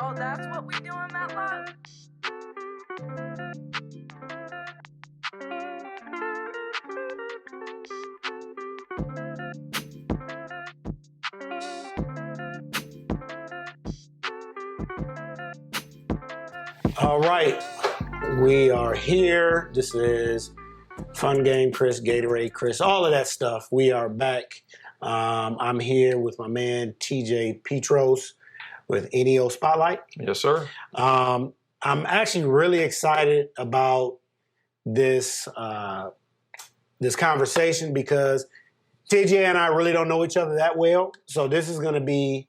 Oh, that's what we do in Matlock? All right, we are here. This is Fungame, Chris, Gatorade, Chris, all of that stuff. We are back. I'm here with my man TJ Peatross with NEO Spotlight. Yes, sir. I'm actually really excited about this this conversation because TJ and I really don't know each other that well. So this is going to be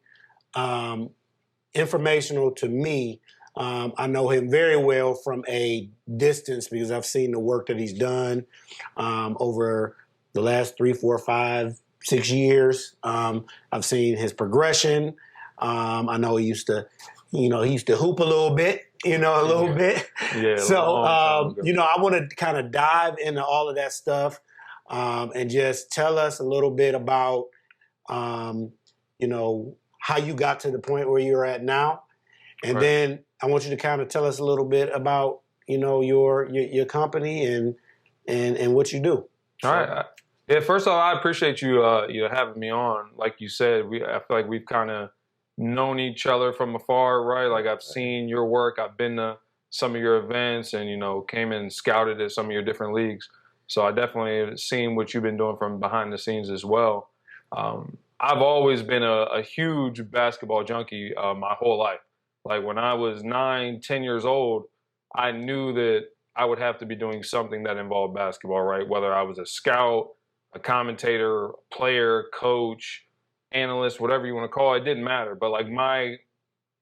informational to me. I know him very well from a distance because I've seen the work that he's done over the last 3, 4, 5, 6 years. I've seen his progression. I know he used to hoop a little bit, bit. Yeah. So, I want to kind of dive into all of that stuff and just tell us a little bit about, how you got to the point where you're at now. And then I want you to kind of tell us a little bit about, your company and what you do. All right. Yeah. First of all, I appreciate you having me on. Like you said, I feel like we've kind of known each other from afar, right? Like I've seen your work. I've been to some of your events and, came and scouted at some of your different leagues. So I definitely have seen what you've been doing from behind the scenes as well. I've always been a huge basketball junkie my whole life. Like when I was 9, 10 years old, I knew that I would have to be doing something that involved basketball, right? Whether I was a scout, a commentator, player, coach, analyst, whatever you want to call it, it didn't matter. But like my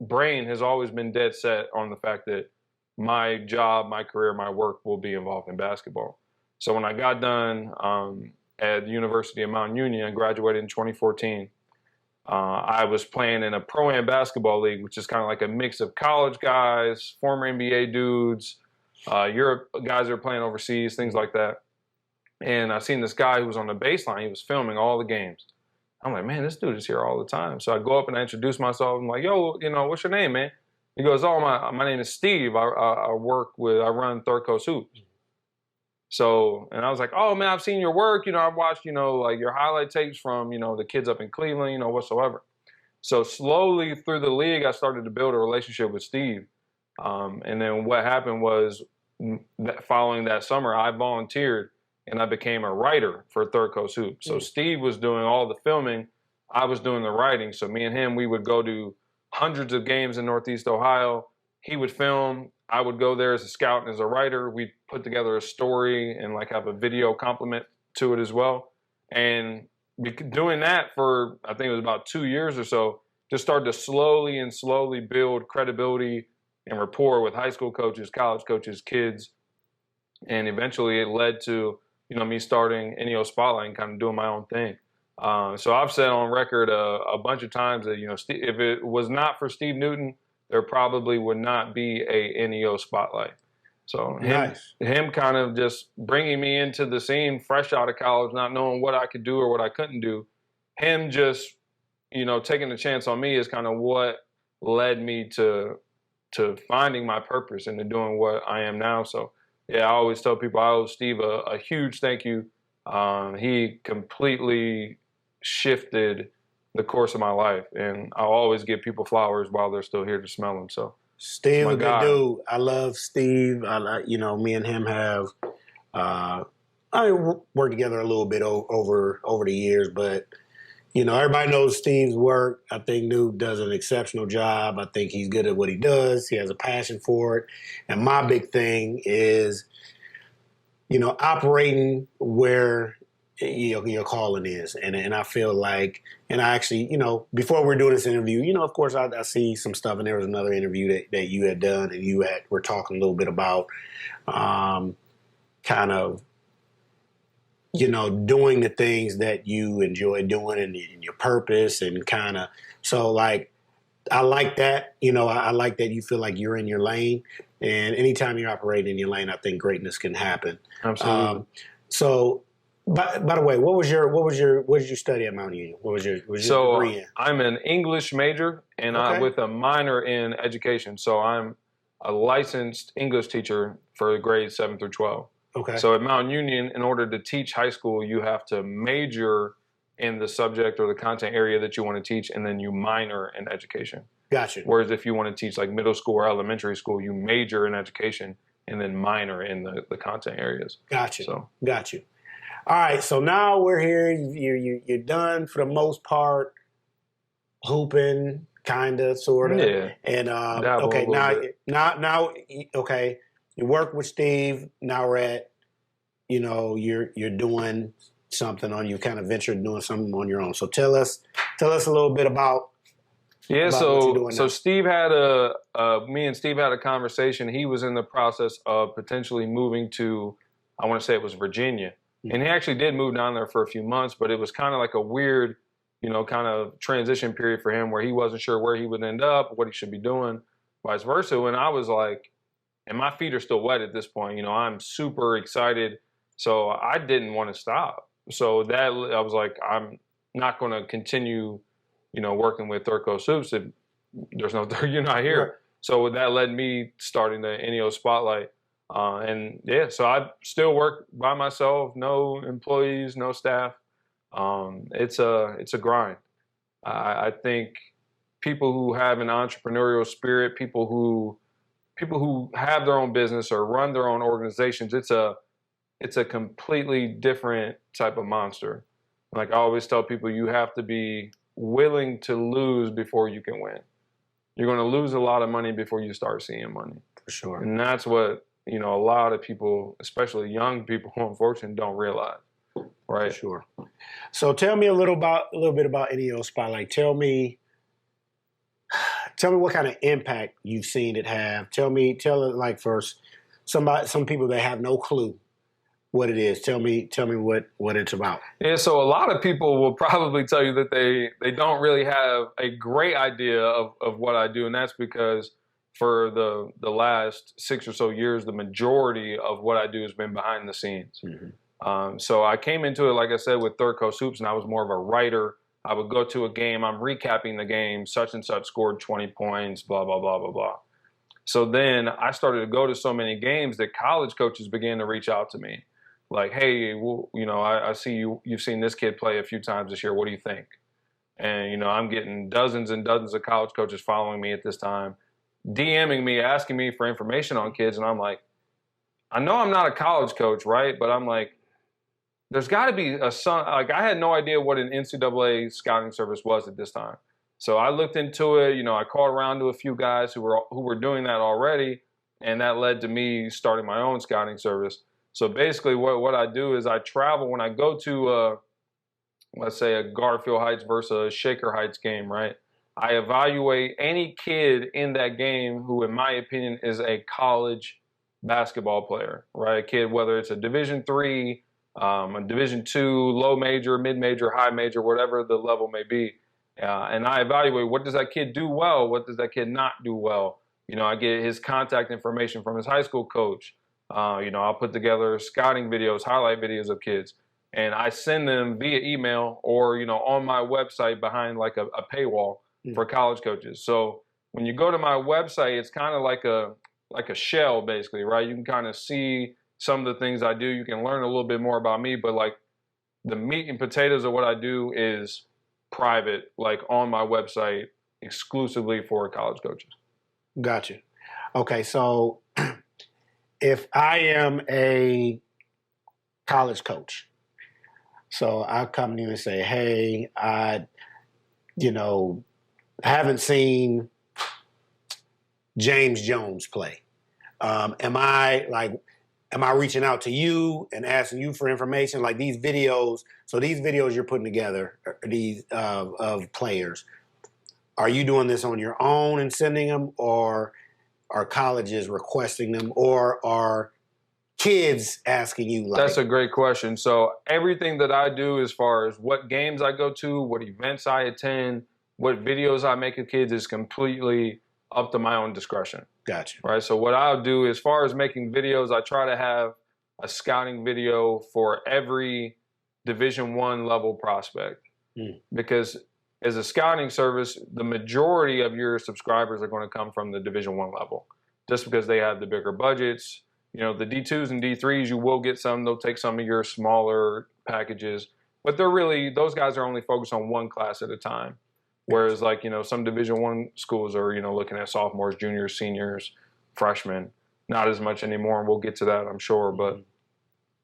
brain has always been dead set on the fact that my job, my career, my work will be involved in basketball. So when I got done at the University of Mount Union, I graduated in 2014. I was playing in a pro-am basketball league, which is kind of like a mix of college guys, former NBA dudes, Europe guys that are playing overseas, things like that. And I seen this guy who was on the baseline. He was filming all the games. I'm like, man, this dude is here all the time. So I go up and I introduce myself. I'm like, yo, what's your name, man? He goes, oh, my name is Steve. I run Third Coast Hoops. So, and I was like, oh man, I've seen your work. I've watched, like your highlight tapes from, the kids up in Cleveland, whatsoever. So slowly through the league, I started to build a relationship with Steve. And then what happened was following that summer, I volunteered and I became a writer for Third Coast Hoops. So Steve was doing all the filming. I was doing the writing. So me and him, we would go to hundreds of games in Northeast Ohio. He would film. I would go there as a scout and as a writer. We'd put together a story and like have a video complement to it as well. And doing that for, I think it was about 2 years or so, just started to slowly build credibility and rapport with high school coaches, college coaches, kids. And eventually it led to, me starting NEO Spotlight and kind of doing my own thing. So I've said on record a bunch of times that, if it was not for Steve Newton, there probably would not be a NEO Spotlight. So him kind of just bringing me into the scene fresh out of college, not knowing what I could do or what I couldn't do. Him just, taking a chance on me is kind of what led me to finding my purpose and to doing what I am now. So yeah, I always tell people I owe Steve a huge thank you. He completely shifted the course of my life, and I'll always give people flowers while they're still here to smell them. So Steve, a good dude. I love Steve. Me and him have worked together a little bit over the years, but everybody knows Steve's work. I think dude does an exceptional job. I think he's good at what he does. He has a passion for it, and my big thing is, operating where your calling is. And I feel like, and I actually, before we're doing this interview, of course I see some stuff, and there was another interview that you had done and we're talking a little bit about kind of, doing the things that you enjoy doing and your purpose and kind of, so like, I like that, I like that you feel like you're in your lane, and anytime you're operating in your lane, I think greatness can happen. Absolutely. So By the way, what did you study at Mount Union? What was your So degree in? I'm an English major and Okay. with a minor in education. So I'm a licensed English teacher for grades 7 through 12. Okay. So at Mount Union, in order to teach high school, you have to major in the subject or the content area that you want to teach, and then you minor in education. Gotcha. Whereas if you want to teach like middle school or elementary school, you major in education and then minor in the content areas. Gotcha. So got you. All right, so now we're here. You're done for the most part, hooping, kinda, sorta. Yeah. And Dabble okay, a little bit. now, okay, you work with Steve. Now we're at, you're doing something on. You kind of ventured doing something on your own. So tell us a little bit about. Yeah, about what you're doing so now. Steve had me and Steve had a conversation. He was in the process of potentially moving to, I want to say it was Virginia. And he actually did move down there for a few months, but it was kind of like a weird, kind of transition period for him where he wasn't sure where he would end up, what he should be doing, vice versa. And I was like, and my feet are still wet at this point. I'm super excited. So I didn't want to stop. So I was like, I'm not going to continue, working with Third Coast Soups if there's no, you're not here. Right. So that led me starting the NEO Spotlight. And yeah, so I still work by myself, no employees, no staff. It's a grind. I think people who have an entrepreneurial spirit, people who have their own business or run their own organizations, it's a completely different type of monster. Like I always tell people, you have to be willing to lose before you can win. You're going to lose a lot of money before you start seeing money. For sure. And that's what, a lot of people, especially young people, unfortunately, don't realize. Right. For sure. So tell me a little bit about NEO Spotlight. Tell me what kind of impact you've seen it have. Tell it like first some people that have no clue what it is. Tell me what it's about. Yeah, so a lot of people will probably tell you that they don't really have a great idea of what I do, and that's because for the last 6 or so years, the majority of what I do has been behind the scenes. Mm-hmm. So I came into it, like I said, with Third Coast Hoops, and I was more of a writer. I would go to a game, I'm recapping the game, such and such scored 20 points, blah, blah, blah, blah, blah. So then I started to go to so many games that college coaches began to reach out to me. Like, hey, well, I see you've seen this kid play a few times this year. What do you think? And, I'm getting dozens and dozens of college coaches following me at this time, DMing me, asking me for information on kids. And I'm like, I know I'm not a college coach, right? But I'm like, there's got to be like I had no idea what an NCAA scouting service was at this time. So I looked into it, I called around to a few guys who were doing that already. And that led to me starting my own scouting service. So basically what I do is I travel when I go to, let's say, a Garfield Heights versus a Shaker Heights game, right? I evaluate any kid in that game who, in my opinion, is a college basketball player, right? A kid, whether it's a Division III, a Division II, low major, mid major, high major, whatever the level may be. And I evaluate, what does that kid do well? What does that kid not do well? I get his contact information from his high school coach. I'll put together scouting videos, highlight videos of kids, and I send them via email or, on my website behind like a paywall for college coaches. So when you go to my website, it's kind of like a shell, basically, right? You can kind of see some of the things I do. You can learn a little bit more about me, but like the meat and potatoes of what I do is private, like on my website exclusively for college coaches. Gotcha. Okay, so if I am a college coach, so I come to you and say, hey, I haven't seen James Jones play. Am I reaching out to you and asking you for information? Like these videos, you're putting together, these of players, are you doing this on your own and sending them, or are colleges requesting them, or are kids asking you? That's a great question. So everything that I do, as far as what games I go to, what events I attend, what videos I make of kids, is completely up to my own discretion. Gotcha. Right. So what I'll do, as far as making videos, I try to have a scouting video for every Division I level prospect. Mm. Because as a scouting service, the majority of your subscribers are going to come from the Division I level, just because they have the bigger budgets. You know, the D2s and D3s, you will get some. They'll take some of your smaller packages, but those guys are only focused on one class at a time. Whereas, like, you know, some Division I schools are, you know, looking at sophomores, juniors, seniors, freshmen. Not as much anymore, and we'll get to that, I'm sure. But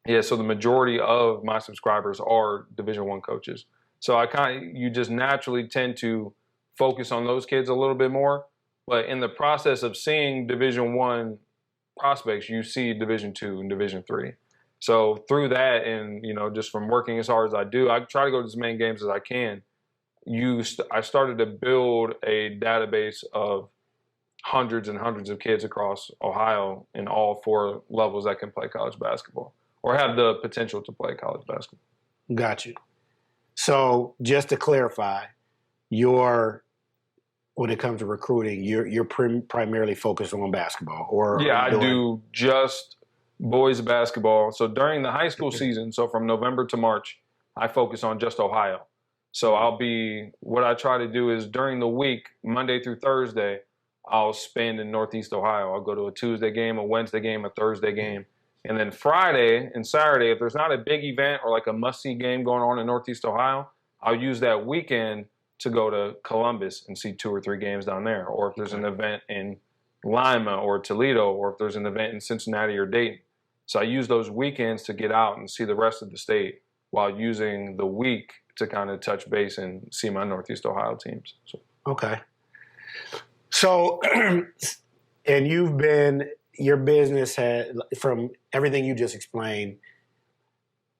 yeah, so the majority of my subscribers are Division I coaches. So you just naturally tend to focus on those kids a little bit more. But in the process of seeing Division I prospects, you see Division II and Division III. So through that, and, you know, just from working as hard as I do, I try to go to as many games as I can. I started to build a database of hundreds and hundreds of kids across Ohio in all 4 levels that can play college basketball or have the potential to play college basketball. Got you. So just to clarify, when it comes to recruiting, you're primarily focused on basketball, or yeah, I do just boys basketball. So during the high school season, so from November to March, I focus on just Ohio. So what I try to do is during the week, Monday through Thursday, I'll spend in Northeast Ohio. I'll go to a Tuesday game, a Wednesday game, a Thursday game. And then Friday and Saturday, if there's not a big event or like a must-see game going on in Northeast Ohio, I'll use that weekend to go to Columbus and see 2 or 3 games down there. Or if there's an event in Lima or Toledo, or if there's an event in Cincinnati or Dayton. So I use those weekends to get out and see the rest of the state while using the week to kind of touch base and see my Northeast Ohio teams. So. Okay. So, and your business had, from everything you just explained,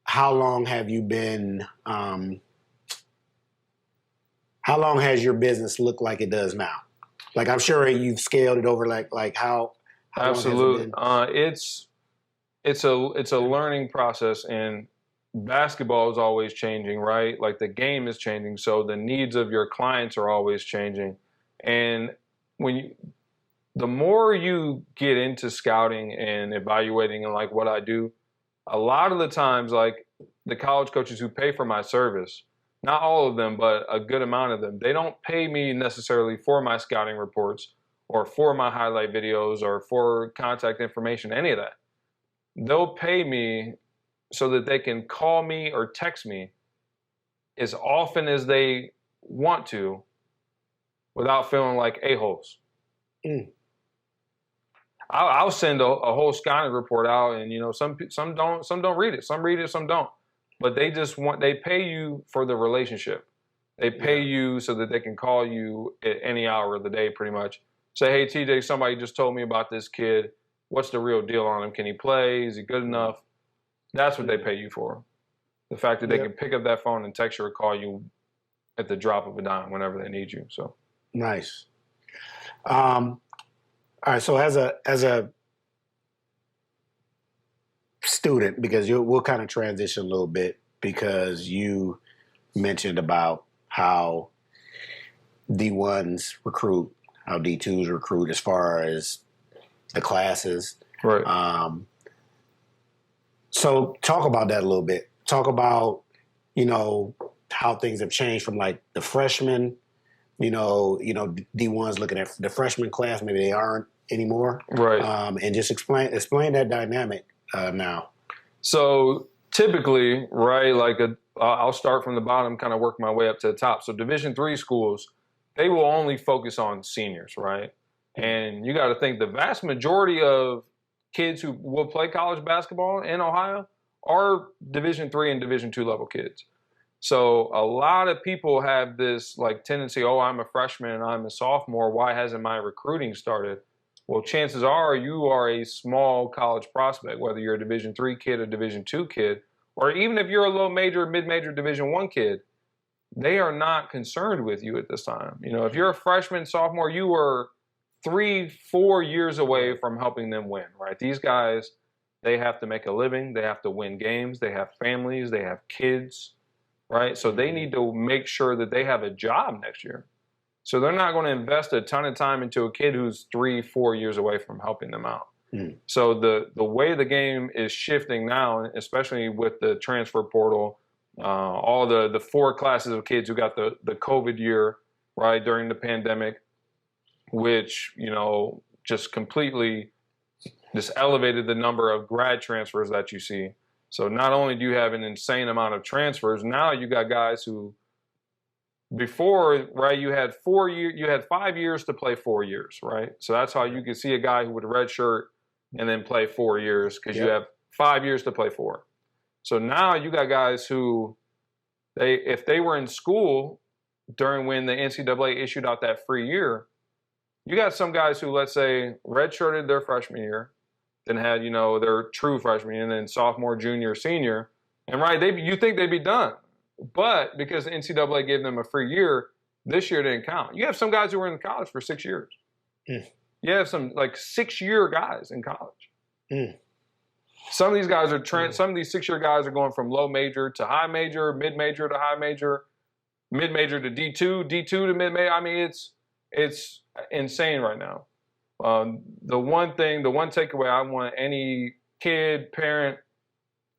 how long has your business looked like it does now? Like, I'm sure you've scaled it over, like how Absolutely. long has it been? It's a learning process, and basketball is always changing, right? Like, the game is changing, so the needs of your clients are always changing. And the more you get into scouting and evaluating and like what I do, a lot of the times, like the college coaches who pay for my service, not all of them, but a good amount of them, they don't pay me necessarily for my scouting reports or for my highlight videos or for contact information, any of that. They'll pay me so that they can call me or text me as often as they want to without feeling like a-holes. I'll send a whole scouting report out, and, you know, some don't read it. Some read it, some don't. But they pay you for the relationship. They pay you so that they can call you at any hour of the day, pretty much. Say, hey, TJ, somebody just told me about this kid. What's the real deal on him? Can he play? Is he good enough? That's what they pay you for. The fact that they can pick up that phone and text you or call you at the drop of a dime whenever they need you. So nice. All right, so as a student, because we'll kind of transition a little bit, because you mentioned about how D1s recruit, how D2s recruit as far as the classes. right. So talk about that a little bit. Talk about, you know, how things have changed from like the freshmen, D1s looking at the freshman class, maybe they aren't anymore. Right. And just explain that dynamic now. So typically, right, like I'll start from the bottom, kind of work my way up to the top. So Division III schools, they will only focus on seniors, right? And you got to think the vast majority of kids who will play college basketball in Ohio are Division III and Division II level kids. So a lot of people have this like tendency, oh, I'm a freshman and I'm a sophomore. Why hasn't my recruiting started? Well, chances are you are a small college prospect, whether you're a Division III kid or Division II kid, or even if you're a low major, mid-major Division I kid, they are not concerned with you at this time. You know, if you're a freshman, sophomore, you were 3-4 years away from helping them win, right? These guys, they have to make a living. They have to win games. They have families. They have kids, right? So they need to make sure that they have a job next year. So they're not going to invest a ton of time into a kid who's 3-4 years away from helping them out. So the way the game is shifting now, especially with the transfer portal, all the 4 classes of kids who got the COVID year, right, during the pandemic, which, just completely just elevated the number of grad transfers that you see. So not only do you have an insane amount of transfers, now you got guys who before, right, you had 5 years to play 4 years, right? So that's how you could see a guy who would redshirt and then play 4 years because you have 5 years to play 4. So now you got guys who if they were in school during when the NCAA issued out that free year, you got some guys who, let's say, redshirted their freshman year, then had, their true freshman year, and then sophomore, junior, senior. And right, you think they'd be done. But because the NCAA gave them a free year, this year didn't count. You have some guys who were in college for 6 years. You have some 6-year guys in college. Some of these guys are some of these 6-year guys are going from low major to high major, mid major to high major, mid major to D2, D2 to mid major. I mean, it's insane right now. The one takeaway I want any kid, parent,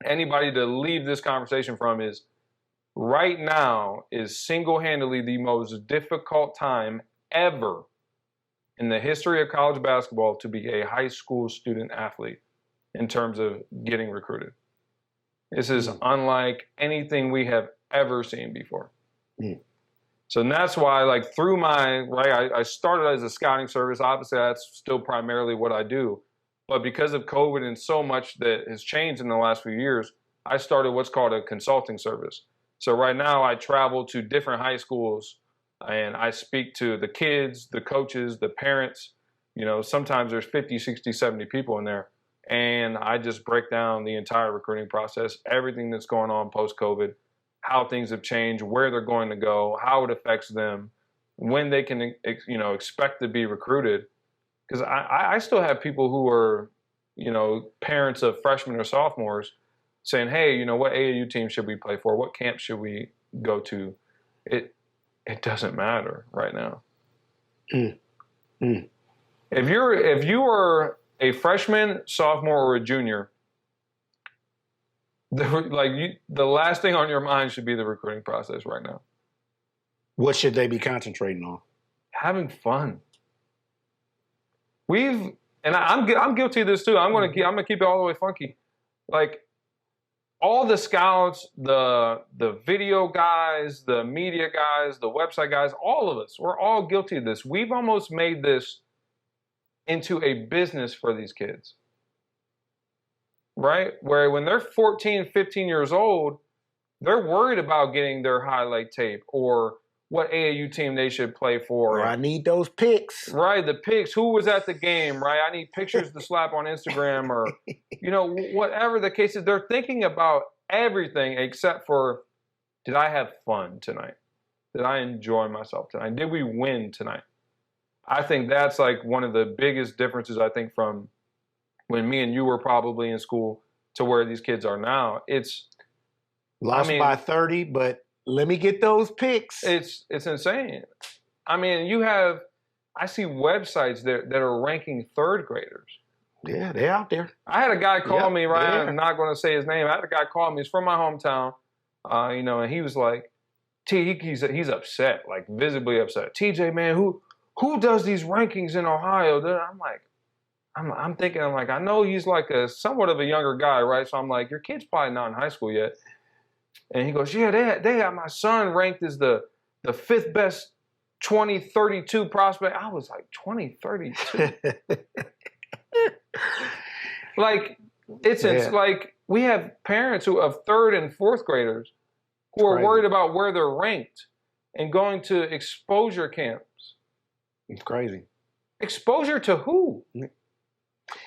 anybody to leave this conversation from is right now is single-handedly the most difficult time ever in the history of college basketball to be a high school student athlete in terms of getting recruited. This is unlike anything we have ever seen before. So that's why, through I started as a scouting service. Obviously, that's still primarily what I do. But because of COVID and so much that has changed in the last few years, I started what's called a consulting service. So right now, I travel to different high schools, and I speak to the kids, the coaches, the parents. Sometimes there's 50, 60, 70 people in there. And I just break down the entire recruiting process, everything that's going on post-COVID, how things have changed, where they're going to go, how it affects them, when they can, expect to be recruited. Because I still have people who are, parents of freshmen or sophomores saying, hey, what AAU team should we play for? What camp should we go to? It doesn't matter right now. If you are a freshman, sophomore, or a junior, the last thing on your mind should be the recruiting process right now. What should they be concentrating on? Having fun. I'm guilty of this too. I'm gonna keep it all the way funky. All the scouts, the video guys, the media guys, the website guys, all of us, we're all guilty of this. We've almost made this into a business for these kids, right? Where when they're 14, 15 years old, they're worried about getting their highlight tape or what AAU team they should play for. Or I need those pics. Right, the pics. Who was at the game, right? I need pictures to slap on Instagram or, whatever the case is. They're thinking about everything except for, did I have fun tonight? Did I enjoy myself tonight? Did we win tonight? I think that's one of the biggest differences, I think, from when me and you were probably in school to where these kids are now. It's lost by 30, but let me get those pics. It's insane. I mean, I see websites that are ranking third graders. Yeah, they're out there. I had a guy call me, right? I'm not going to say his name. I had a guy call me. He's from my hometown, and he was like, he's upset, visibly upset. TJ, man, who does these rankings in Ohio? I'm like, I'm thinking, I know he's a somewhat of a younger guy, right? So I'm like, your kid's probably not in high school yet. And he goes, yeah, they have my son ranked as the 5th best 2032 prospect. I was like, 2032? We have parents of 3rd and 4th graders who are worried about where they're ranked and going to exposure camps. It's crazy. Exposure to who?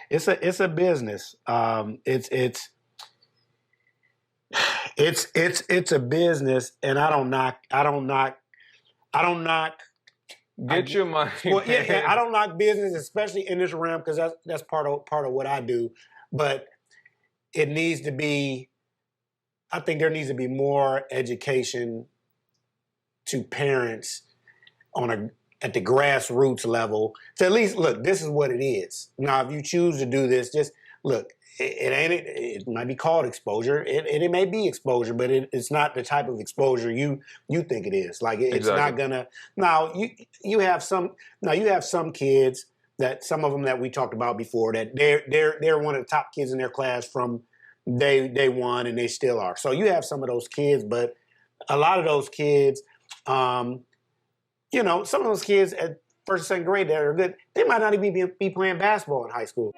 It's a business. It's a business, and I don't knock. Get your money. Well, yeah, I don't knock business, especially in this realm, because that's part of what I do. But it needs to be. I think there needs to be more education to parents at the grassroots level to at least look. This is what it is. Now, if you choose to do this, just look. it might be called exposure. It may be exposure, but it's not the type of exposure you think it is. Like it's Exactly. not gonna. Now you have some kids that some of them that we talked about before that they're one of the top kids in their class from day one, and they still are. So you have some of those kids, but a lot of those kids, some of those kids at first and second grade that are good, they might not even be playing basketball in high school.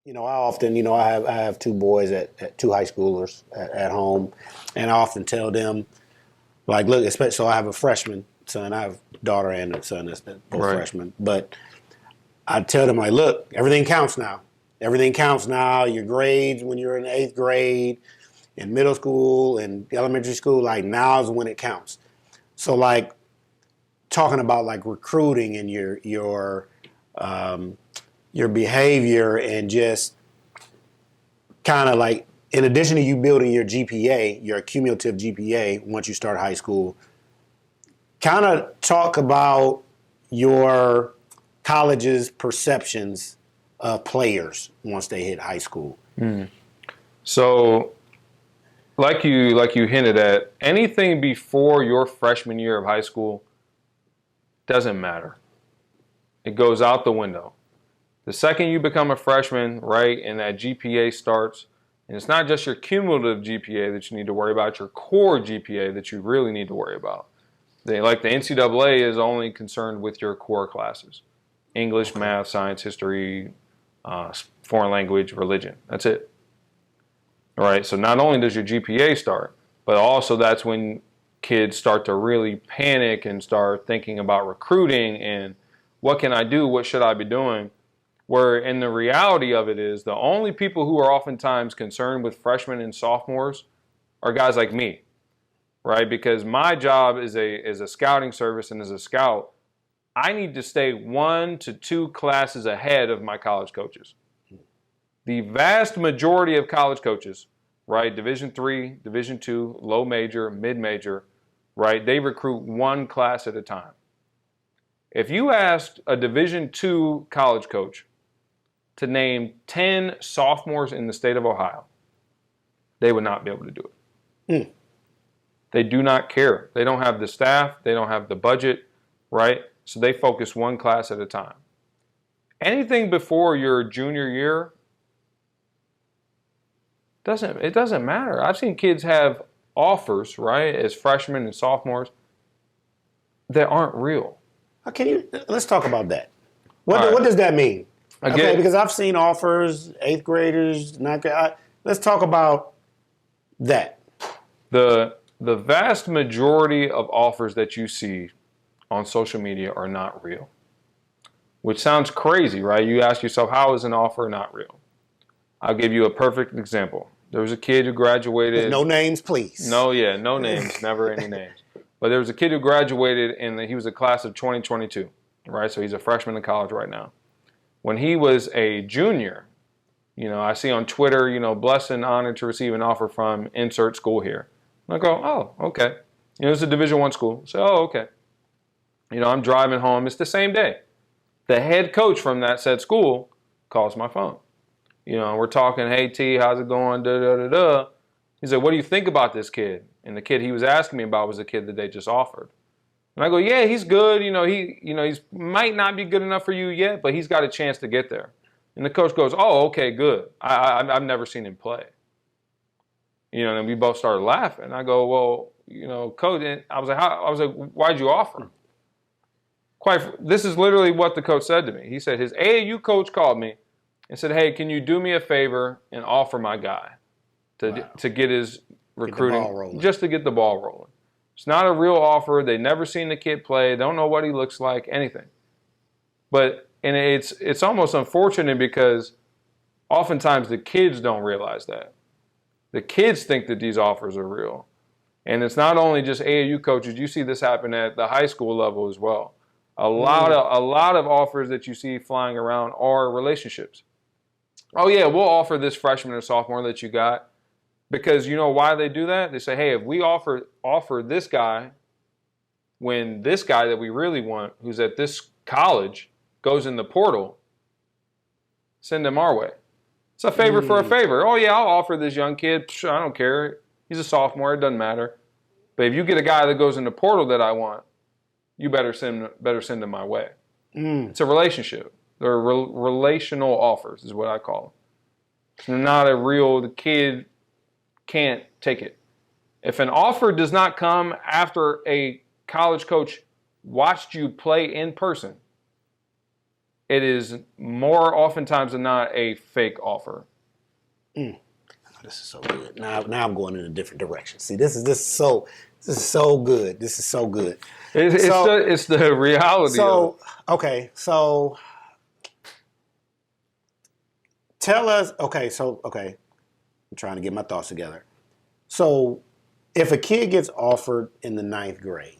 I often, I have two boys at two high schoolers at home, and I often tell them, like, look, especially, so I have a freshman son, I have a daughter and a son that's both Right. freshmen, but I tell them, like, look, everything counts now. Everything counts now. Your grades when you're in the 8th grade, in middle school and elementary school, like now is when it counts. So like talking about like recruiting and your behavior and just kind of like, in addition to you building your GPA, your cumulative GPA once you start high school, kind of talk about your college's perceptions of players once they hit high school. So, like you hinted at, anything before your freshman year of high school doesn't matter. It goes out the window. The second you become a freshman, right, and that GPA starts, and it's not just your cumulative GPA that you need to worry about, your core GPA that you really need to worry about. Like the NCAA is only concerned with your core classes: English, math, science, history, foreign language, religion. That's it. All right, so not only does your GPA start, but also that's when kids start to really panic and start thinking about recruiting and what can I do, what should I be doing? Where in the reality of it is the only people who are oftentimes concerned with freshmen and sophomores are guys like me, right? Because my job is a scouting service, and as a scout, I need to stay 1 to 2 classes ahead of my college coaches. The vast majority of college coaches, right, Division III, Division II, low major, mid-major, right, they recruit 1 class at a time. If you asked a Division II college coach to name 10 sophomores in the state of Ohio, they would not be able to do it. They do not care. They don't have the staff. They don't have the budget, right? So they focus 1 class at a time. Anything before your junior year, it doesn't matter. I've seen kids have offers, right, as freshmen and sophomores that aren't real. Let's talk about that. What does that mean? Okay, because I've seen offers, 8th graders, 9th grade. Let's talk about that. The vast majority of offers that you see on social media are not real, which sounds crazy, right? You ask yourself, how is an offer not real? I'll give you a perfect example. There was a kid who graduated. No names, please. No names, never any names. But there was a kid who graduated, and he was a class of 2022, right? So he's a freshman in college right now. When he was a junior, I see on Twitter, blessed and honored to receive an offer from insert school here. And I go, oh, okay. It's a Division I school. So, oh, okay. I'm driving home. It's the same day. The head coach from that said school calls my phone. We're talking, hey, T, how's it going? Da-da-da-da. He said, what do you think about this kid? And the kid he was asking me about was the kid that they just offered. And I go, yeah, he's good. He's might not be good enough for you yet, but he's got a chance to get there. And the coach goes, oh, okay, good. I've never seen him play. And we both started laughing. I go, well, coach, and I was like, why'd you offer him? This is literally what the coach said to me. He said his AAU coach called me and said, hey, can you do me a favor and offer my guy to get his recruiting, just to get the ball rolling. It's not a real offer. They never seen the kid play. Don't know what he looks like, anything. And it's almost unfortunate because oftentimes the kids don't realize that. The kids think that these offers are real. And it's not only just AAU coaches. You see this happen at the high school level as well. A lot of offers that you see flying around are relationships. Oh, yeah, we'll offer this freshman or sophomore that you got. Because you know why they do that? They say, hey, if we offer this guy, when this guy that we really want, who's at this college, goes in the portal, send him our way. It's a favor for a favor. Oh, yeah, I'll offer this young kid. Psh, I don't care. He's a sophomore. It doesn't matter. But if you get a guy that goes in the portal that I want, you better send him my way. It's a relationship. They're relational offers is what I call them. It's not a real, the kid can't take it. If an offer does not come after a college coach watched you play in person, it is more oftentimes than not a fake offer. This is so good. Now I'm going in a different direction. See, this is so good. This is so good. It's the reality. So okay, so tell us. Okay, I'm trying to get my thoughts together. So if a kid gets offered in the 9th grade,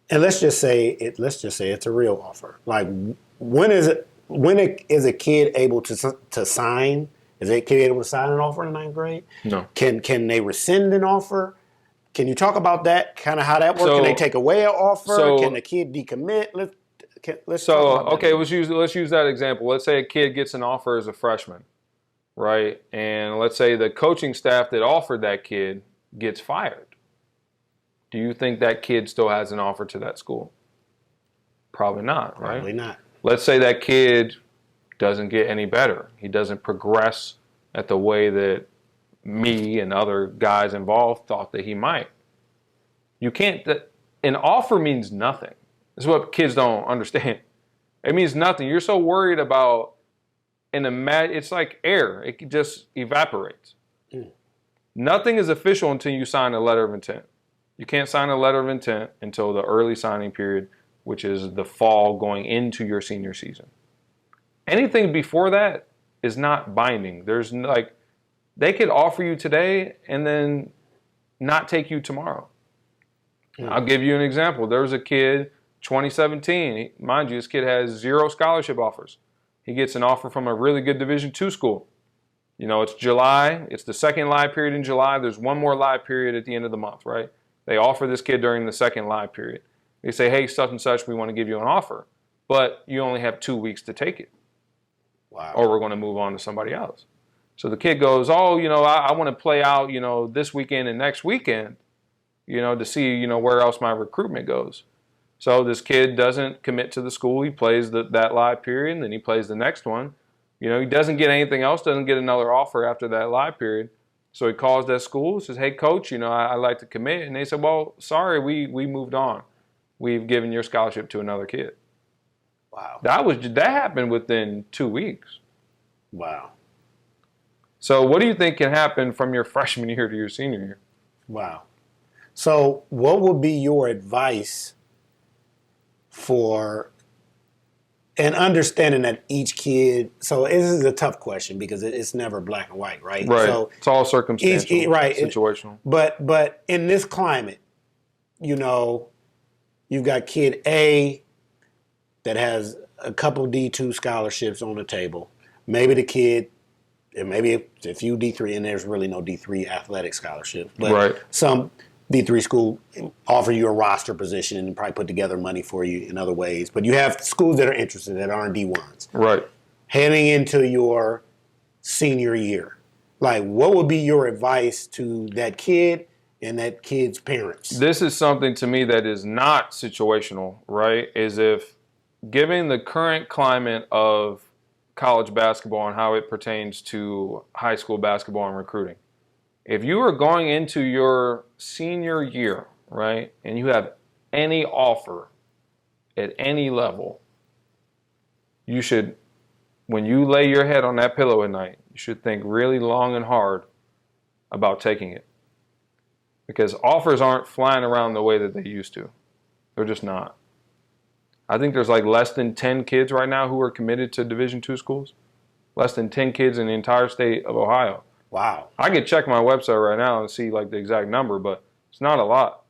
and let's just say it's a real offer. Like, when is a kid able to sign? Is a kid able to sign an offer in the 9th grade? No. Can they rescind an offer? Can you talk about that? Kind of how that works? Can they take away an offer? Can the kid decommit? Let's talk about that. Let's use that example. Let's say a kid gets an offer as a freshman, right? And let's say the coaching staff that offered that kid gets fired. Do you think that kid still has an offer to that school? Probably not, right? Probably not. Let's say that kid doesn't get any better. He doesn't progress at the way that me and other guys involved thought that he might. An offer means nothing. This is what kids don't understand. It means nothing. You're so worried about it's like air. It just evaporates. Nothing is official until you sign a letter of intent. You can't sign a letter of intent until the early signing period, which is the fall going into your senior season. Anything before that is not binding. They could offer you today and then not take you tomorrow. I'll give you an example. There was a kid, 2017. Mind you, this kid has 0 scholarship offers. He gets an offer from a really good Division II school. You know, it's July. It's the second live period in July. There's one more live period at the end of the month, right? They offer this kid during the second live period. They say, hey, such and such, we want to give you an offer. But you only have 2 weeks to take it. Wow. Or we're going to move on to somebody else. So the kid goes, oh, I want to play out, this weekend and next weekend, to see, where else my recruitment goes. So this kid doesn't commit to the school. He plays that live period, and then he plays the next one. He doesn't get anything else, doesn't get another offer after that live period. So he calls that school, says, hey, coach, I'd like to commit. And they said, well, sorry, we moved on. We've given your scholarship to another kid. Wow. That happened within 2 weeks. Wow. So what do you think can happen from your freshman year to your senior year? Wow. So what would be your advice for an understanding that each kid, so this is a tough question because it's never black and white, right? Right. So it's all circumstantial, situational. But in this climate, you've got kid A that has a couple D2 scholarships on the table. Maybe the kid, and maybe a few D3, and there's really no D3 athletic scholarships. But some D3 school offer you a roster position and probably put together money for you in other ways. But you have schools that are interested that aren't D1s. Right. Heading into your senior year, like, what would be your advice to that kid and that kid's parents? This is something to me that is not situational, right? Is if, given the current climate of college basketball and how it pertains to high school basketball and recruiting, if you are going into your senior year, right, and you have any offer at any level, you should, when you lay your head on that pillow at night, you should think really long and hard about taking it. Because offers aren't flying around the way that they used to. They're just not. I think there's like less than 10 kids right now who are committed to Division II schools. Less than 10 kids in the entire state of Ohio. Wow. I could check my website right now and see like the exact number, but it's not a lot.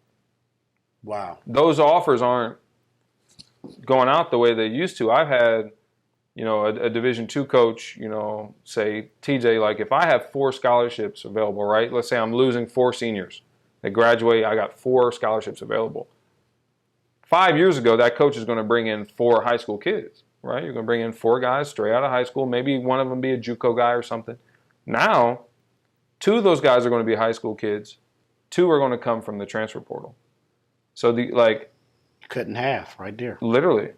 Wow. Those offers aren't going out the way they used to. I've had, a Division II coach, say, TJ, like if I have 4 scholarships available, right? Let's say I'm losing 4 seniors. They graduate, I got 4 scholarships available. 5 years ago, that coach is going to bring in 4 high school kids. right? You're going to bring in 4 guys straight out of high school. Maybe one of them be a JUCO guy or something. Now, 2 of those guys are going to be high school kids. 2 are going to come from the transfer portal. So cut in half right there. Literally,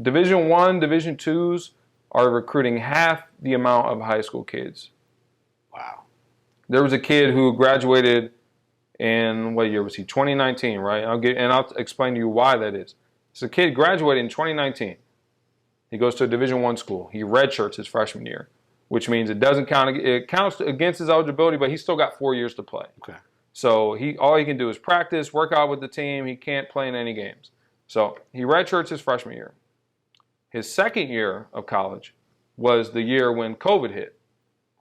Division I, Division IIs are recruiting half the amount of high school kids. Wow. There was a kid who graduated in, what year was he? 2019, right? I'll explain to you why that is. So a kid graduated in 2019. He goes to a Division I school. He redshirts his freshman year, which means it doesn't count. It counts against his eligibility, but he's still got 4 years to play. Okay. So all he can do is practice, work out with the team. He can't play in any games. So he redshirts his freshman year. His second year of college was the year when COVID hit.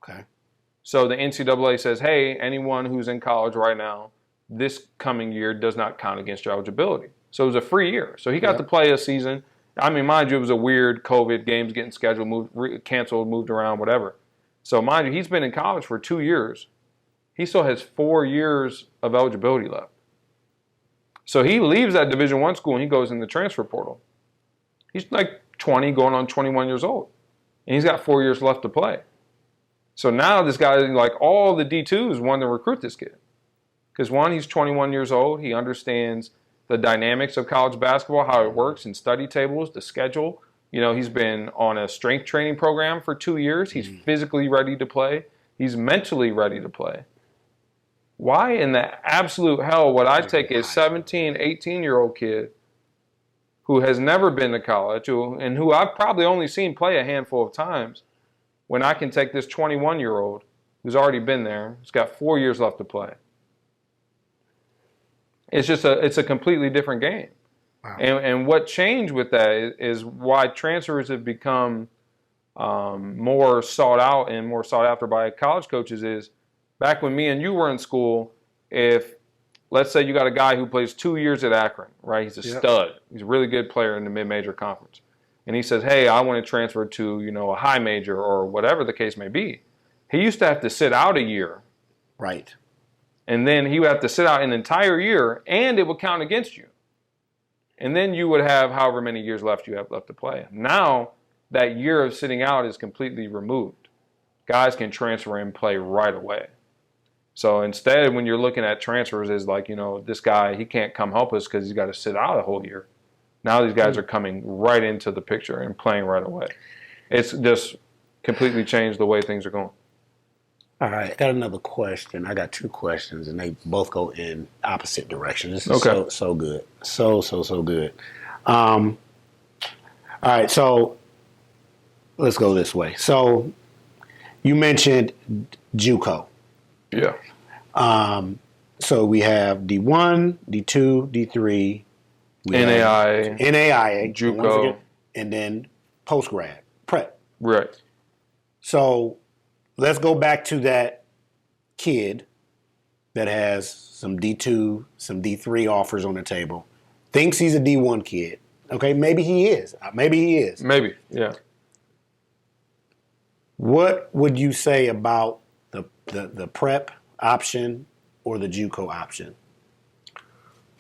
Okay. So the NCAA says, hey, anyone who's in college right now, this coming year does not count against your eligibility. So it was a free year. So he got to play a season. I mean, mind you, it was a weird COVID, games getting scheduled, canceled, moved around, whatever. So mind you, he's been in college for 2 years. He still has 4 years of eligibility left. So he leaves that Division I school and he goes in the transfer portal. He's like 20, going on 21 years old. And he's got 4 years left to play. So now this guy, like all the D2s want to recruit this kid. Because one, he's 21 years old. He understands the dynamics of college basketball, how it works, and study tables, the schedule. You know, he's been on a strength training program for 2 years. He's physically ready to play. He's mentally ready to play. Why in the absolute hell would I take a 17, 18-year-old kid who has never been to college and who I've probably only seen play a handful of times when I can take this 21-year-old who's already been there, who's got 4 years left to play? It's a completely different game. Wow. And what changed with that is why transfers have become more sought out and more sought after by college coaches is back when me and you were in school, if let's say you got a guy who plays 2 years at Akron, right? He's a stud. He's a really good player in the mid-major conference. And he says, hey, I want to transfer to, a high major or whatever the case may be. He used to have to sit out a year. Right. And then he would have to sit out an entire year, and it would count against you. And then you would have however many years left you have left to play. Now, that year of sitting out is completely removed. Guys can transfer and play right away. So instead, when you're looking at transfers, is like, this guy, he can't come help us because he's got to sit out a whole year. Now these guys are coming right into the picture and playing right away. It's just completely changed the way things are going. All right, I got another question. I got 2 questions, and they both go in opposite directions. This is so good. So good. All right, so let's go this way. So you mentioned JUCO. Yeah. So we have D1, D2, D3. NAIA. JUCO. And then post-grad, prep. Right. So let's go back to that kid that has some D2, some D3 offers on the table. Thinks he's a D1 kid. Okay, maybe he is. Maybe, yeah. What would you say about the prep option or the JUCO option?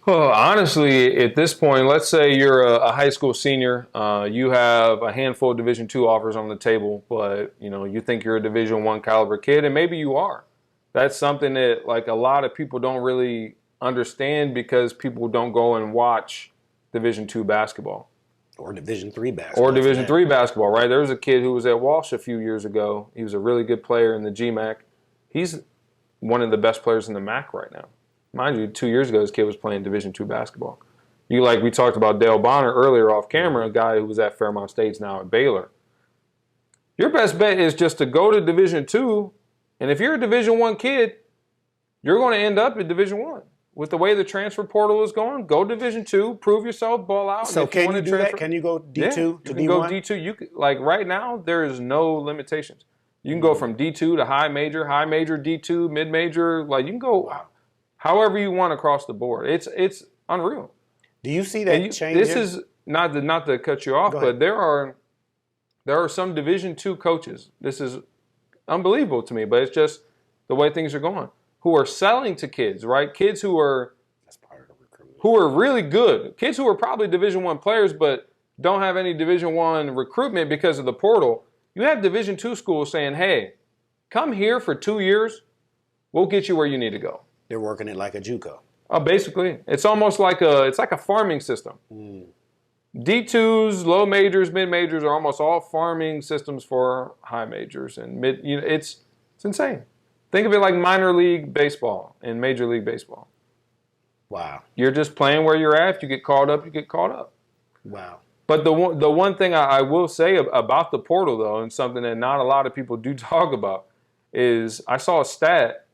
Well, honestly, at this point, let's say you're a high school senior. You have a handful of Division II offers on the table, but you think you're a Division I caliber kid, and maybe you are. That's something that a lot of people don't really understand because people don't go and watch Division II basketball. Or Division III basketball. Or Division III basketball, right? There was a kid who was at Walsh a few years ago. He was a really good player in the GMAC. He's one of the best players in the MAC right now. Mind you, 2 years ago, this kid was playing Division II basketball. We talked about Dale Bonner earlier off camera, a guy who was at Fairmont State's now at Baylor. Your best bet is just to go to Division II, and if you're a Division I kid, you're going to end up at Division I. With the way the transfer portal is going, go Division II, prove yourself, ball out. So can you do that? Can you go D2 to D1? You can go D2. Right now, there is no limitations. You can go from D2 to high major D2, mid-major. You can go however you want across the board. It's unreal. Do you see that changing? This is not to cut you off, but there are some Division II coaches. This is unbelievable to me, but it's just the way things are going. Who are selling to kids, right? Kids who are really good. Kids who are probably Division I players, but don't have any Division I recruitment because of the portal, you have Division II schools saying, hey, come here for 2 years. We'll get you where you need to go. They're working it like a JUCO. Oh, basically. It's almost like a farming system. D2s, low majors, mid majors are almost all farming systems for high majors and mid. It's insane. Think of it like minor league baseball and major league baseball. Wow. You're just playing where you're at. If you get called up, you get called up. Wow. But the one thing I will say about the portal, though, and something that not a lot of people do talk about, is I saw a stat: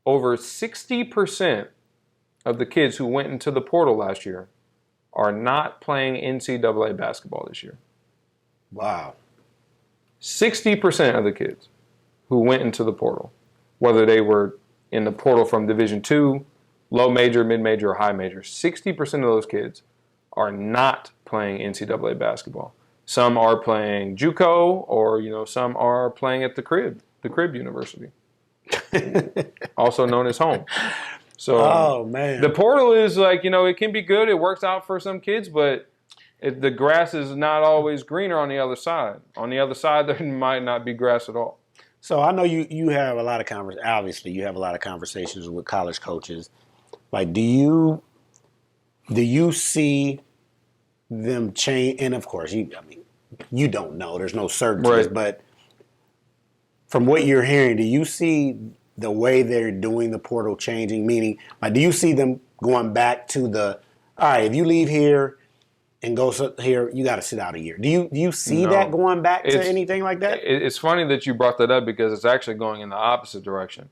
over 60% of the kids who went into the portal last year are not playing NCAA basketball this year. Wow. 60% of the kids who went into the portal, whether they were in the portal from Division II, low major, mid major, or high major, 60% of those kids are not playing NCAA basketball. Some are playing JUCO, or some are playing at the crib university, also known as home. So, oh man, the portal is it can be good. It works out for some kids, but the grass is not always greener on the other side. On the other side, there might not be grass at all. So I know you have a lot of obviously you have a lot of conversations with college coaches. Like, do you see them change? And of course, you don't know. There's no certainties, Right. But from what you're hearing, do you see the way they're doing the portal changing? Meaning, do you see them going back to all right, if you leave here and go here, you got to sit out a year. Do you see that going back to anything like that? It's funny that you brought that up because it's actually going in the opposite direction.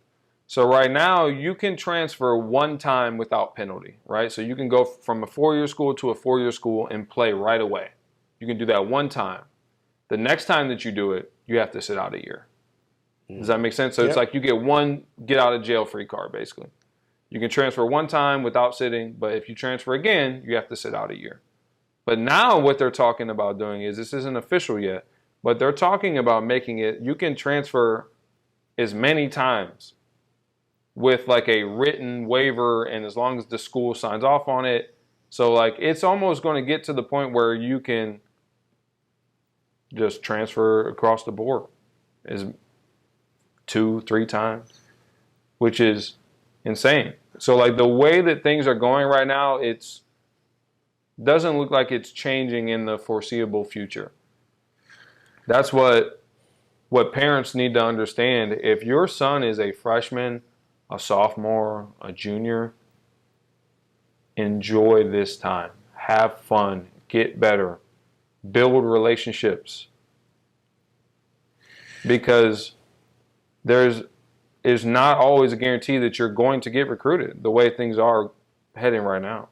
So right now, you can transfer one time without penalty, right? So you can go from a 4-year school to a 4-year school and play right away. You can do that one time. The next time that you do it, you have to sit out a year. Does that make sense? So It's like you get one get out of jail free card, basically. You can transfer one time without sitting, but if you transfer again, you have to sit out a year. But now what they're talking about doing is, this isn't official yet, but they're talking about making it, you can transfer as many times with like a written waiver, and as long as the school signs off on it. So it's almost going to get to the point where you can just transfer across the board as 2-3 times, which is insane. So the way that things are going right now, it's doesn't look like it's changing in the foreseeable future. That's what parents need to understand. If your son is a freshman, a sophomore, a junior, enjoy this time. Have fun. Get better. Build relationships. Because there's not always a guarantee that you're going to get recruited the way things are heading right now.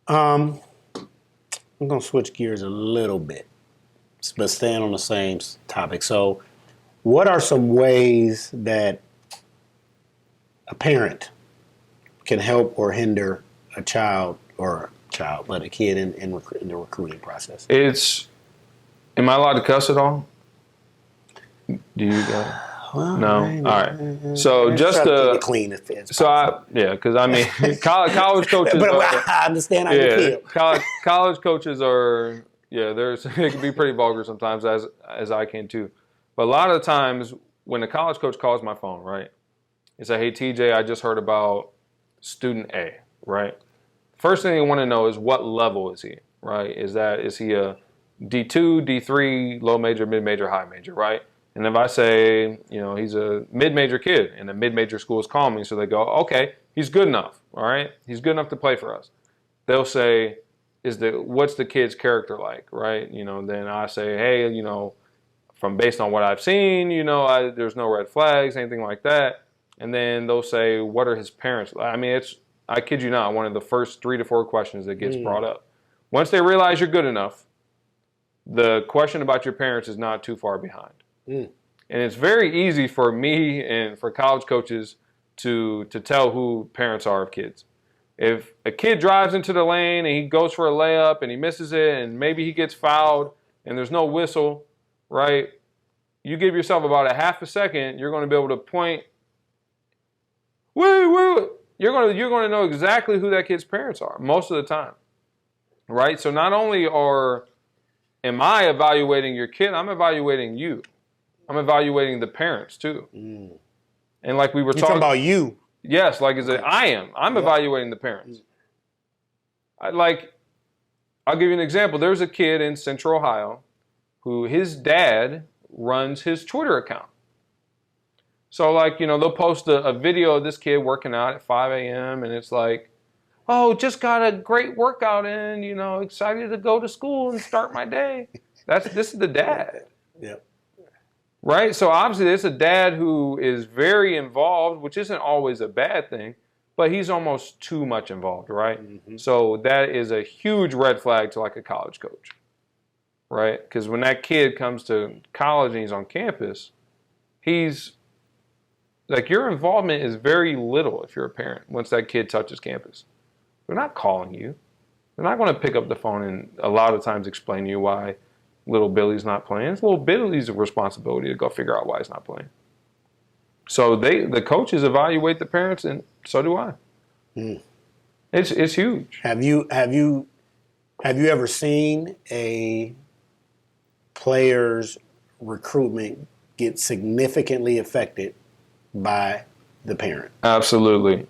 I'm going to switch gears a little bit, but staying on the same topic. So what are some ways that a parent can help or hinder a kid in the recruiting process? Am I allowed to cuss at all? Do you guys? Well, No. All right. So just keep it clean. Because college coaches. But I understand how you feel. College coaches are it can be pretty vulgar sometimes, as I can too. But a lot of the times when a college coach calls my phone, right, it's like, hey TJ, I just heard about student A, right? First thing you want to know is what level is he, right? Is he a D2, D3, low major, mid major, high major, right? And if I say, he's a mid-major kid, and the mid-major school is calling me, so they go, okay, he's good enough, all right? He's good enough to play for us. They'll say, what's the kid's character like, right? Then I say, hey, based on what I've seen, there's no red flags, anything like that. And then they'll say, what are his parents? I mean, I kid you not, one of the first 3 to 4 questions that gets brought up. Once they realize you're good enough, the question about your parents is not too far behind. And it's very easy for me and for college coaches to tell who parents are of kids. If a kid drives into the lane and he goes for a layup and he misses it and maybe he gets fouled and there's no whistle, right? You give yourself about a half a second, you're going to be able to point. Woo! You're going to know exactly who that kid's parents are most of the time. right? So not only am I evaluating your kid, I'm evaluating you. I'm evaluating the parents too. And like we were talking about you. Yes, like I'm evaluating the parents. I'll give you an example. There's a kid in Central Ohio who his dad runs his Twitter account. So like, they'll post a video of this kid working out at 5 a.m. and it's like, oh, just got a great workout in, excited to go to school and start my day. This is the dad. Yep. Right? So obviously it's a dad who is very involved, which isn't always a bad thing, but he's almost too much involved, right? Mm-hmm. So that is a huge red flag to like a college coach, right? Because when that kid comes to college and he's on campus, he's like, your involvement is very little if you're a parent once that kid touches campus. They're not calling you. They're not going to pick up the phone and a lot of times explain to you why little Billy's not playing. It's little Billy's responsibility to go figure out why he's not playing. So the coaches evaluate the parents, and so do I. It's huge. Have you ever seen a player's recruitment get significantly affected by the parent? Absolutely.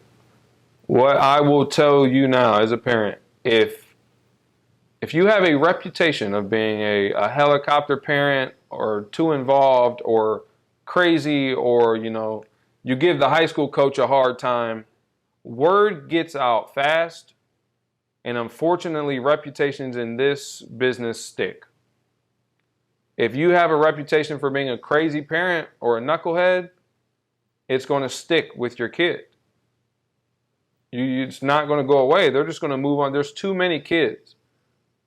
What I will tell you now as a parent, if you have a reputation of being a helicopter parent or too involved or crazy or, you give the high school coach a hard time, word gets out fast, and unfortunately reputations in this business stick. If you have a reputation for being a crazy parent or a knucklehead, it's going to stick with your kid. It's not going to go away. They're just going to move on. There's too many kids.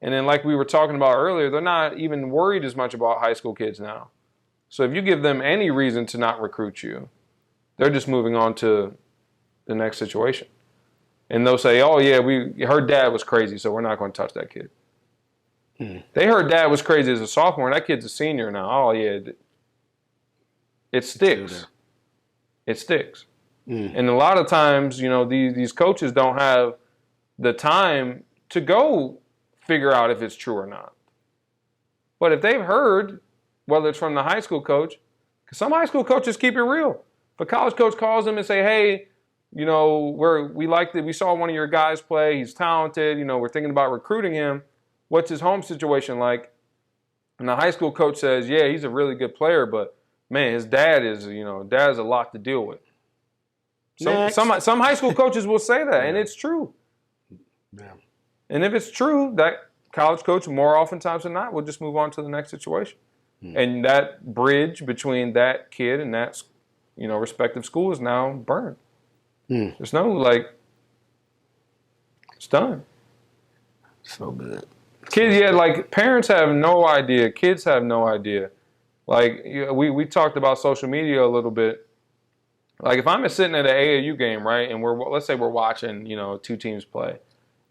And then like we were talking about earlier, they're not even worried as much about high school kids now. So if you give them any reason to not recruit you, they're just moving on to the next situation. And they'll say, oh yeah, we heard dad was crazy, so we're not going to touch that kid. They heard dad was crazy as a sophomore, and that kid's a senior now. Oh yeah, it sticks. It sticks. And a lot of times, these coaches don't have the time to go figure out if it's true or not. But if they've heard, whether it's from the high school coach, because some high school coaches keep it real. If a college coach calls them and say, hey, we saw one of your guys play, he's talented, we're thinking about recruiting him. What's his home situation like? And the high school coach says, yeah, he's a really good player, but man, his dad is, dad has a lot to deal with. Some high school coaches will say that, and it's true. Yeah. And if it's true, that college coach more oftentimes than not will just move on to the next situation. And that bridge between that kid and that respective school is now burned. There's no it's done. So good. Kids, parents have no idea. Kids have no idea. We talked about social media a little bit. Like if I'm sitting at an AAU game, right, and let's say we're watching, two teams play,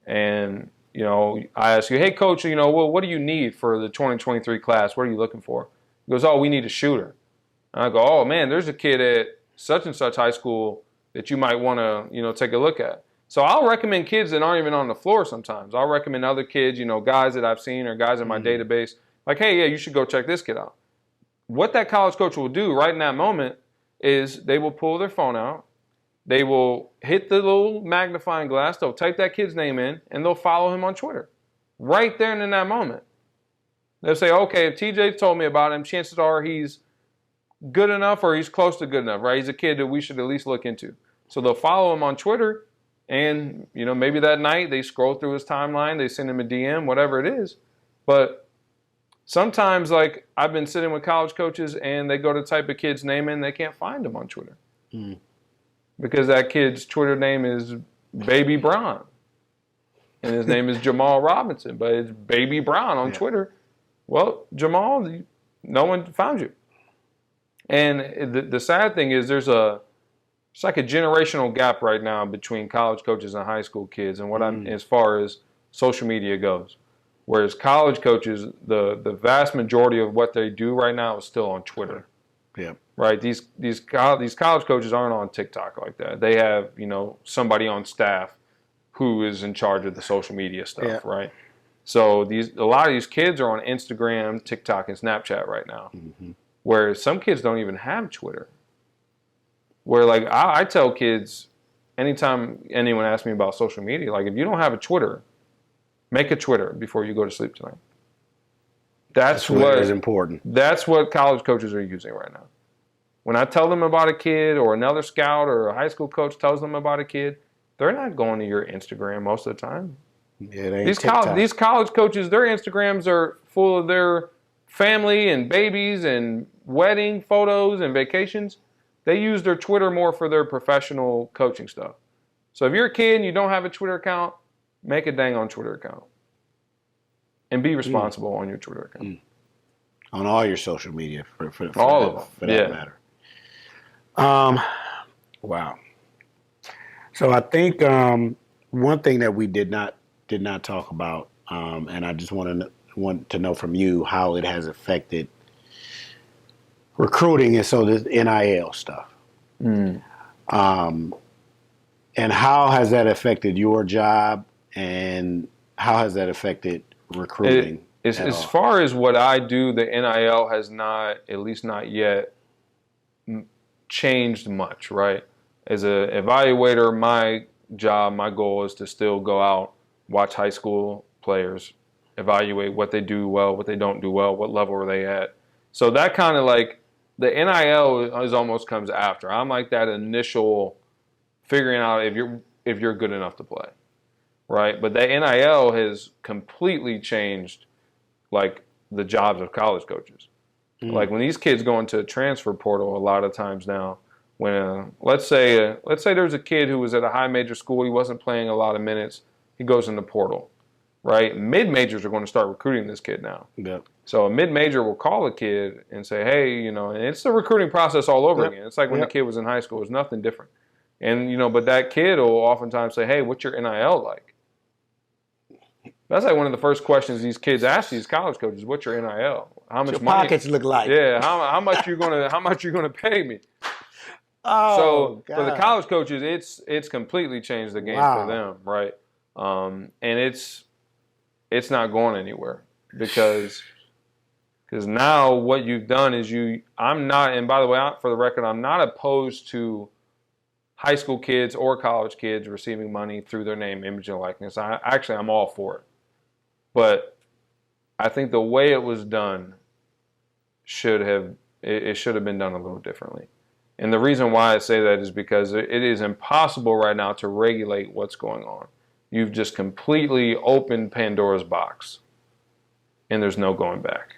and I ask you, hey coach, what do you need for the 2023 class? What are you looking for? He goes, oh, we need a shooter. And I go, oh man, there's a kid at such and such high school that you might want to, take a look at. So I'll recommend kids that aren't even on the floor sometimes. I'll recommend other kids, guys that I've seen or guys in my database. Like, hey, yeah, you should go check this kid out. What that college coach will do right in that moment is they will pull their phone out. They will hit the little magnifying glass. They'll type that kid's name in, and they'll follow him on Twitter. Right there and in that moment. They'll say, okay, if TJ told me about him, chances are he's good enough or he's close to good enough, right? He's a kid that we should at least look into. So they'll follow him on Twitter, and maybe that night they scroll through his timeline, they send him a DM, whatever it is. But sometimes, I've been sitting with college coaches, and they go to type a kid's name in, they can't find him on Twitter. Because that kid's Twitter name is Baby Brown. And his name is Jamal Robinson, but it's Baby Brown on Twitter. Well, Jamal, no one found you. And the sad thing is it's like a generational gap right now between college coaches and high school kids and as far as social media goes. Whereas college coaches, the vast majority of what they do right now is still on Twitter. Yeah. Right. These college coaches aren't on TikTok like that. They have, somebody on staff who is in charge of the social media stuff, right? So a lot of these kids are on Instagram, TikTok, and Snapchat right now, where some kids don't even have Twitter. Where like I tell kids, anytime anyone asks me about social media, like if you don't have a Twitter, make a Twitter before you go to sleep tonight. That's what is important. That's what college coaches are using right now. When I tell them about a kid, or another scout or a high school coach tells them about a kid, they're not going to your Instagram most of the time. Yeah, they ain't These college coaches, their Instagrams are full of their family and babies and wedding photos and vacations. They use their Twitter more for their professional coaching stuff. So if you're a kid and you don't have a Twitter account, make a dang on Twitter account. And be responsible on your Twitter account. On all your social media, for all of them, for that matter. Wow. So I think one thing that we did not talk about, and I just want to know from you how it has affected recruiting, and so this NIL stuff. And how has that affected your job, and how has that affected recruiting? As far as what I do, the NIL has not, at least not yet, changed much, right? As an evaluator, my job, my goal is to still go out, watch high school players, evaluate what they do well, what they don't do well, what level are they at. So that kind of like, the NIL is almost comes after. I'm like that initial figuring out if you're good enough to play, right? But the NIL has completely changed like the jobs of college coaches. Like when these kids go into a transfer portal, a lot of times now, when let's say there's a kid who was at a high major school, he wasn't playing a lot of minutes, he goes in the portal, right? Mid majors are going to start recruiting this kid now. Yep. So a mid major will call a kid and say, hey, and it's the recruiting process all over again. It's like when the kid was in high school, it's nothing different. And but that kid will oftentimes say, hey, what's your NIL like? That's like one of the first questions these kids ask these college coaches. What's your NIL? How much your money? Pockets look like? Yeah, how much you gonna pay me? Oh, so God. for the college coaches, it's completely changed the game for them, right? And it's not going anywhere because now what you've done is I'm not, and by the way, for the record, I'm not opposed to high school kids or college kids receiving money through their name, image, and likeness. I'm all for it. But I think the way it was done should have been done a little differently. And the reason why I say that is because it is impossible right now to regulate what's going on. You've just completely opened Pandora's box, and there's no going back.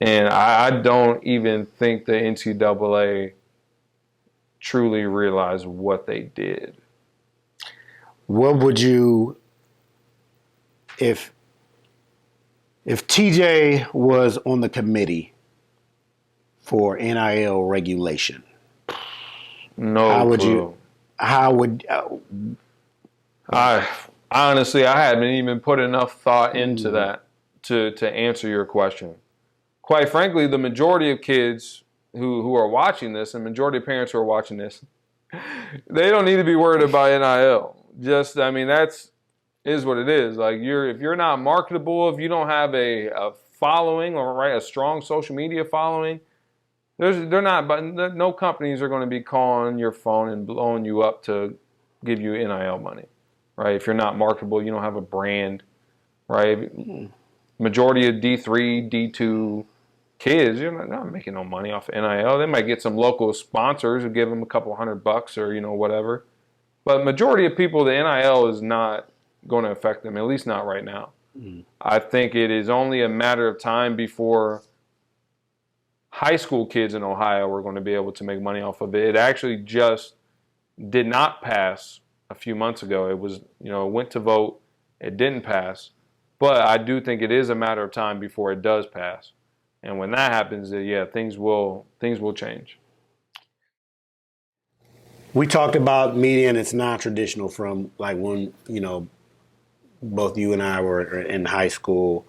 And I don't even think the NCAA truly realized what they did. What would you, if TJ was on the committee for NIL regulation? I honestly, I haven't even put enough thought into that to answer your question. Quite frankly, the majority of kids who are watching this, and majority of parents who are watching this, they don't need to be worried about NIL. That's what it is. Like if you're not marketable, if you don't have a following or a strong social media following, no companies are going to be calling your phone and blowing you up to give you NIL money, right? If you're not marketable, you don't have a brand, right? Majority of D3, D2 kids, you're not making no money off of NIL. They might get some local sponsors who give them a couple $100 or whatever. But majority of people, the NIL is not going to affect them, at least not right now. I think it is only a matter of time before high school kids in Ohio are going to be able to make money off of it. It actually just did not pass a few months ago. It was, it went to vote. It didn't pass. But I do think it is a matter of time before it does pass. And when that happens, things will change. We talked about media and it's non-traditional from like when, both you and I were in high school.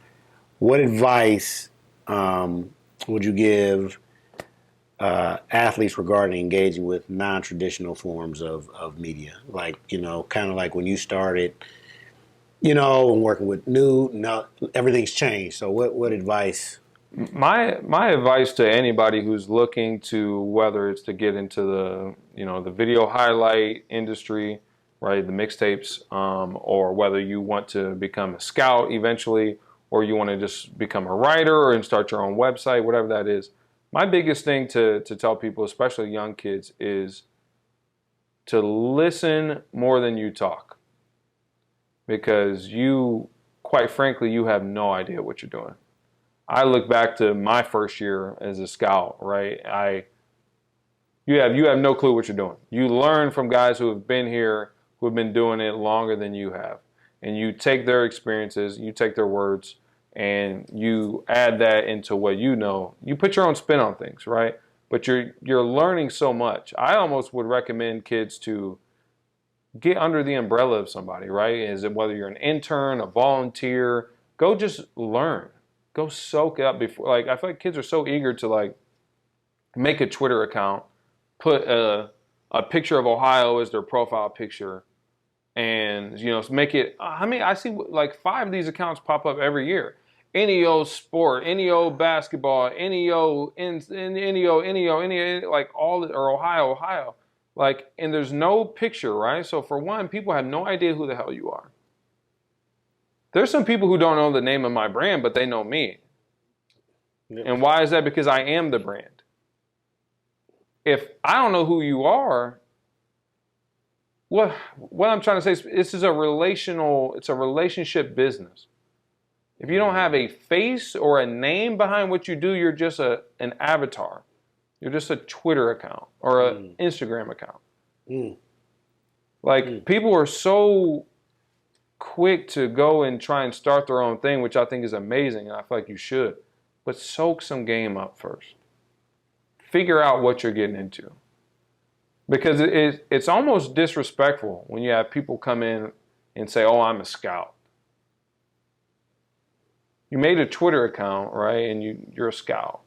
What advice would you give athletes regarding engaging with non-traditional forms of media? Like, kind of like when you started, You know, and working with now everything's changed. So what advice? My advice to anybody who's looking to, whether it's to get into the video highlight industry, right, the mixtapes, or whether you want to become a scout eventually, or you want to just become a writer and start your own website, whatever that is. My biggest thing to tell people, especially young kids, is to listen more than you talk, because quite frankly, you have no idea what you're doing. I look back to my first year as a scout, right? You have no clue what you're doing. You learn from guys who have been here, who have been doing it longer than you have. And you take their experiences, you take their words, and you add that into what you know. You put your own spin on things, right? But you're learning so much. I almost would recommend kids to get under the umbrella of somebody, right? Is it whether you're an intern, a volunteer, go just learn. Go soak it up before, like, I feel like kids are so eager to, like, make a Twitter account, put a picture of Ohio as their profile picture, and, make it, I see like 5 of these accounts pop up every year. NEO sport, NEO basketball, NEO, like or Ohio. Like, and there's no picture, right? So for one, people have no idea who the hell you are. There's some people who don't know the name of my brand, but they know me. Yep. And why is that? Because I am the brand. If I don't know who you are, what I'm trying to say is this is it's a relationship business. If you don't have a face or a name behind what you do, you're just an avatar. You're just a Twitter account or an Instagram account. People are so quick to go and try and start their own thing, which I think is amazing, and I feel like you should. But soak some game up first. Figure out what you're getting into. Because it's almost disrespectful when you have people come in and say, oh, I'm a scout. You made a Twitter account, right, and you're a scout.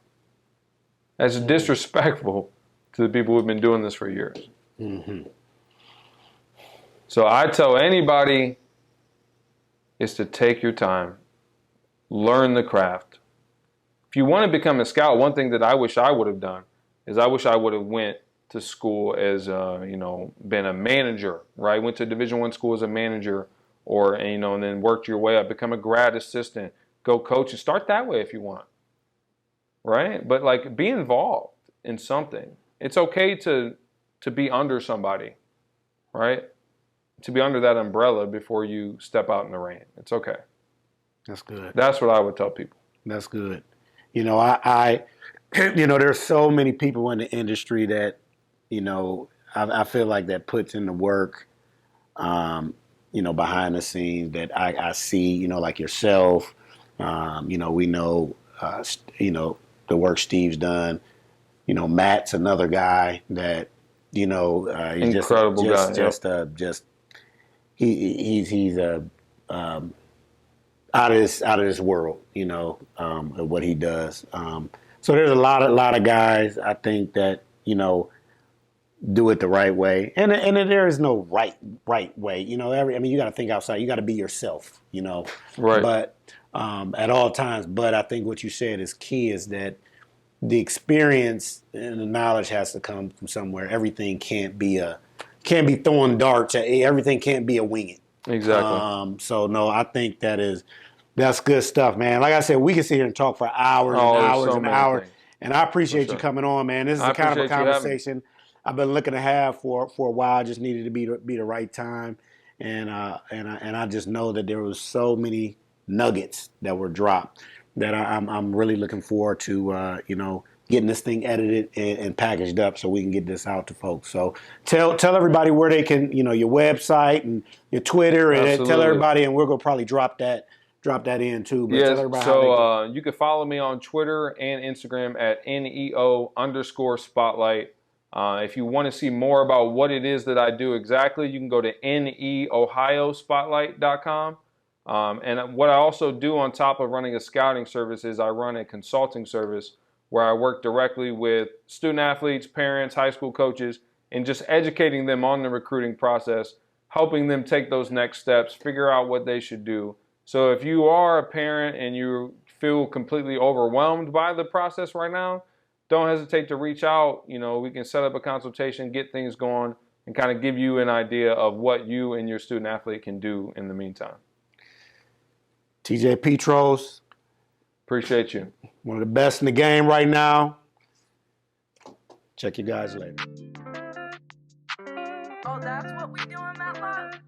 That's disrespectful to the people who've been doing this for years. Mm-hmm. So I tell anybody is to take your time, learn the craft. If you want to become a scout, one thing that I wish I would have done is I wish I would have went to school as been a manager, right? Went to Division I school as a manager, or and then worked your way up, become a grad assistant, go coach, and start that way if you want, right? But like, be involved in something. It's okay to be under somebody, right? To be under that umbrella before you step out in the rain. It's okay. That's good. That's what I would tell people. That's good. I there's so many people in the industry that, I feel like that puts in the work, behind the scenes that I see, like yourself. We know, the work Steve's done. Matt's another guy that, he's incredible guy. He's out of this world, of what he does. So there's a lot of guys, I think, that do it the right way, and there is no right way. You got to think outside. You got to be yourself. Right. But at all times. But I think what you said is key, is that the experience and the knowledge has to come from somewhere. Everything can't be throwing darts. Everything can't be a wing it. Exactly. So no, I think that's good stuff, man. Like I said, we can sit here and talk for hours and hours and hours. Things. And I appreciate you coming on, man. This is the kind of a conversation I've been looking to have for a while. Just needed to be the right time, and I just know that there was so many nuggets that were dropped that I'm really looking forward to getting this thing edited and packaged up so we can get this out to folks. So tell everybody where they can, your website and your Twitter, and tell everybody, and we're gonna probably drop that in too. But yes, so you can follow me on Twitter and Instagram at NEO_spotlight. If you want to see more about what it is that I do exactly, you can go to neohiospotlight.com. And what I also do on top of running a scouting service is I run a consulting service where I work directly with student athletes, parents, high school coaches, and just educating them on the recruiting process, helping them take those next steps, figure out what they should do. So if you are a parent and you feel completely overwhelmed by the process right now, don't hesitate to reach out. You know, we can set up a consultation, get things going, and kind of give you an idea of what you and your student athlete can do in the meantime. TJ Peatross. Appreciate you. One of the best in the game right now. Check you guys later. Oh, that's what we do in Matlock?